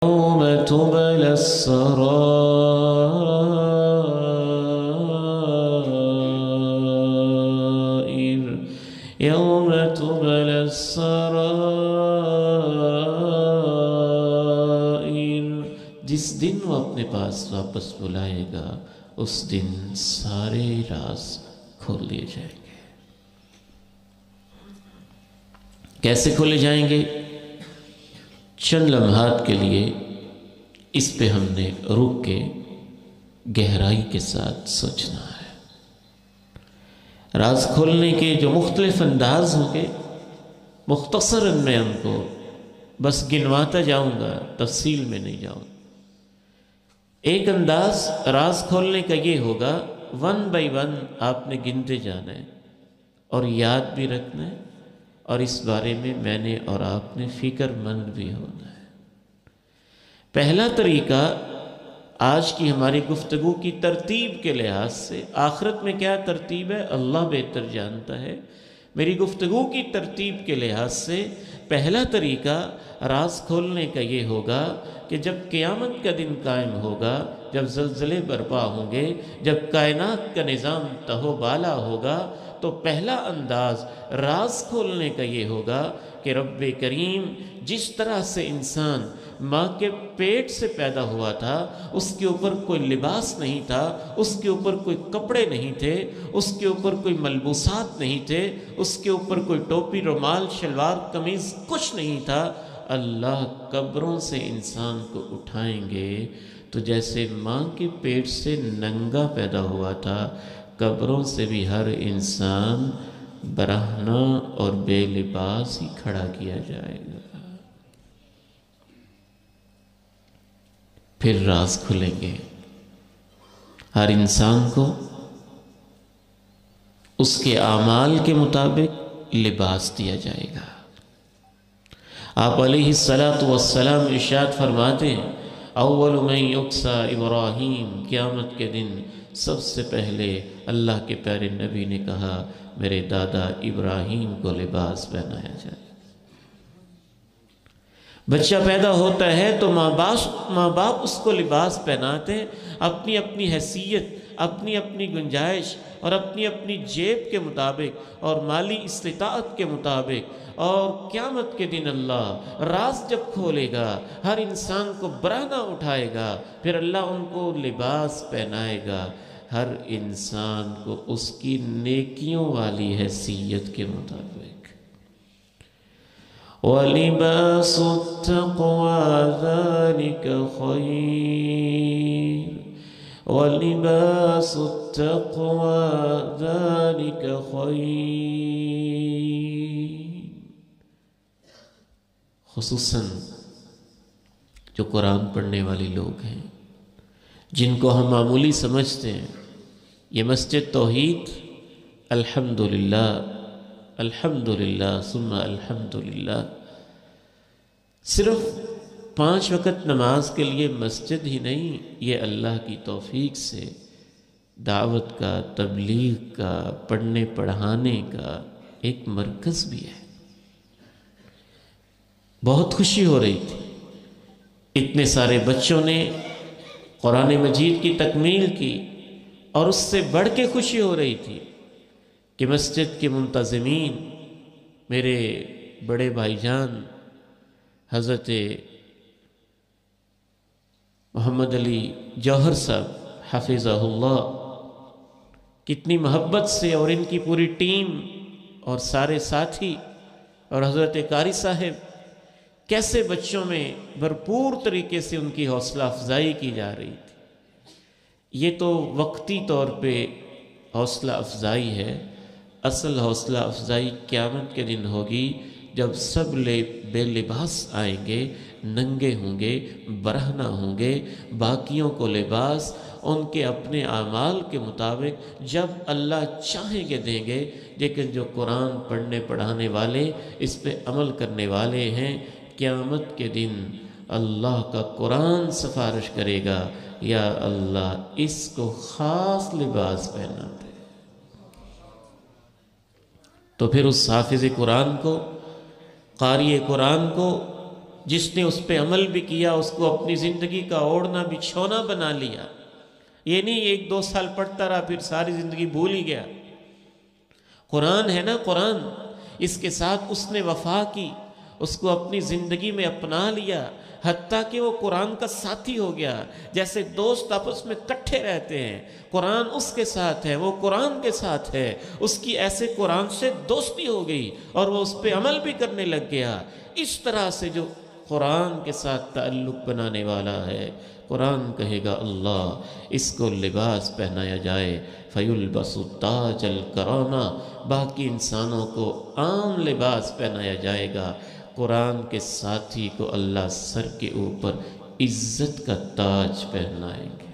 يوم تبلى السرائر يوم تبلى السرائر، جس دن وہ اپنے پاس واپس بلائے گا اس دن سارے راز کھول دیے جائیں گے۔ کیسے کھولے جائیں گے؟ چند لمحات کے لیے اس پہ ہم نے رک کے گہرائی کے ساتھ سوچنا ہے۔ راز کھولنے کے جو مختلف انداز ہوں گے، مختصراً میں ہم کو بس گنواتا جاؤں گا، تفصیل میں نہیں جاؤں گا۔ ایک انداز راز کھولنے کا یہ ہوگا، 1 بائی 1 آپ نے گنتے جانا ہے اور یاد بھی رکھنا ہے، اور اس بارے میں میں نے اور آپ نے فکر مند بھی ہونا ہے۔ پہلا طریقہ آج کی ہماری گفتگو کی ترتیب کے لحاظ سے، آخرت میں کیا ترتیب ہے اللہ بہتر جانتا ہے، میری گفتگو کی ترتیب کے لحاظ سے پہلا طریقہ راز کھولنے کا یہ ہوگا کہ جب قیامت کا دن قائم ہوگا، جب زلزلے برپا ہوں گے، جب کائنات کا نظام تہو بالا ہوگا، تو پہلا انداز راز کھولنے کا یہ ہوگا کہ رب کریم جس طرح سے انسان ماں کے پیٹ سے پیدا ہوا تھا، اس کے اوپر کوئی لباس نہیں تھا، اس کے اوپر کوئی کپڑے نہیں تھے، اس کے اوپر کوئی ملبوسات نہیں تھے، اس کے اوپر کوئی ٹوپی رومال شلوار قمیض کچھ نہیں تھا، اللہ قبروں سے انسان کو اٹھائیں گے تو جیسے ماں کے پیٹ سے ننگا پیدا ہوا تھا، قبروں سے بھی ہر انسان برہنہ اور بے لباس ہی کھڑا کیا جائے گا۔ پھر راز کھلیں گے، ہر انسان کو اس کے اعمال کے مطابق لباس دیا جائے گا۔ آپ علیہ السلام ارشاد فرماتے ہیں، اول من یکسا ابراہیم، قیامت کے دن سب سے پہلے اللہ کے پیارے نبی نے کہا میرے دادا ابراہیم کو لباس پہنایا جائے۔ بچہ پیدا ہوتا ہے تو ماں باپ اس کو لباس پہناتے ہیں، اپنی اپنی حیثیت، اپنی اپنی گنجائش اور اپنی اپنی جیب کے مطابق اور مالی استطاعت کے مطابق۔ اور قیامت کے دن اللہ راز جب کھولے گا، ہر انسان کو برہنہ اٹھائے گا، پھر اللہ ان کو لباس پہنائے گا، ہر انسان کو اس کی نیکیوں والی حیثیت کے مطابق۔ وَلِبَاسُ التَّقْوَى ذَلِكَ خَيْرٌ وَلِبَاسُ التَّقْوَى ذَلِكَ خَيْرٌ۔ خصوصاً جو قرآن پڑھنے والے لوگ ہیں، جن کو ہم معمولی سمجھتے ہیں، یہ مسجد توحید الحمدللہ الحمدللہ ثم الحمدللہ صرف 5 وقت نماز کے لیے مسجد ہی نہیں، یہ اللہ کی توفیق سے دعوت کا، تبلیغ کا، پڑھنے پڑھانے کا ایک مرکز بھی ہے۔ بہت خوشی ہو رہی تھی، اتنے سارے بچوں نے قرآن مجید کی تکمیل کی، اور اس سے بڑھ کے خوشی ہو رہی تھی کہ مسجد کے منتظمین میرے بڑے بھائی جان حضرت محمد علی جوہر صاحب حفظہ اللہ کتنی محبت سے، اور ان کی پوری ٹیم اور سارے ساتھی اور حضرت قاری صاحب کیسے بچوں میں بھرپور طریقے سے ان کی حوصلہ افزائی کی جا رہی تھی۔ یہ تو وقتی طور پہ حوصلہ افزائی ہے، اصل حوصلہ افزائی قیامت کے دن ہوگی جب سب بے لباس آئیں گے، ننگے ہوں گے، برہنہ ہوں گے، باقیوں کو لباس ان کے اپنے اعمال کے مطابق جب اللہ چاہیں گے دیں گے، لیکن جو قرآن پڑھنے پڑھانے والے، اس پہ عمل کرنے والے ہیں، قیامت کے دن اللہ کا قرآن سفارش کرے گا، یا اللہ اس کو خاص لباس پہنا دے۔ تو پھر اس حافظ قرآن کو، قاری قرآن کو جس نے اس پہ عمل بھی کیا اس کو اپنی زندگی کا اوڑھنا بچھونا بنا لیا. یہ نہیں 1-2 سال پڑھتا رہا پھر ساری زندگی بھول ہی گیا. قرآن ہے نا، قرآن، اس کے ساتھ اس نے وفا کی، اس کو اپنی زندگی میں اپنا لیا، حتیٰ کہ وہ قرآن کا ساتھی ہو گیا. جیسے دوست آپس میں کٹھے رہتے ہیں، قرآن اس کے ساتھ ہے، وہ قرآن کے ساتھ ہے. اس کی ایسے قرآن سے دوستی ہو گئی اور وہ اس پہ عمل بھی کرنے لگ گیا. اس طرح سے جو قرآن کے ساتھ تعلق بنانے والا ہے، قرآن کہے گا اللہ اس کو لباس پہنایا جائے، فَيُلْبَسُ تَاجَ الْكَرَامَةِ، باقی انسانوں کو عام لباس پہنایا جائے گا، قرآن کے ساتھی کو اللہ سر کے اوپر عزت کا تاج پہنائیں گے.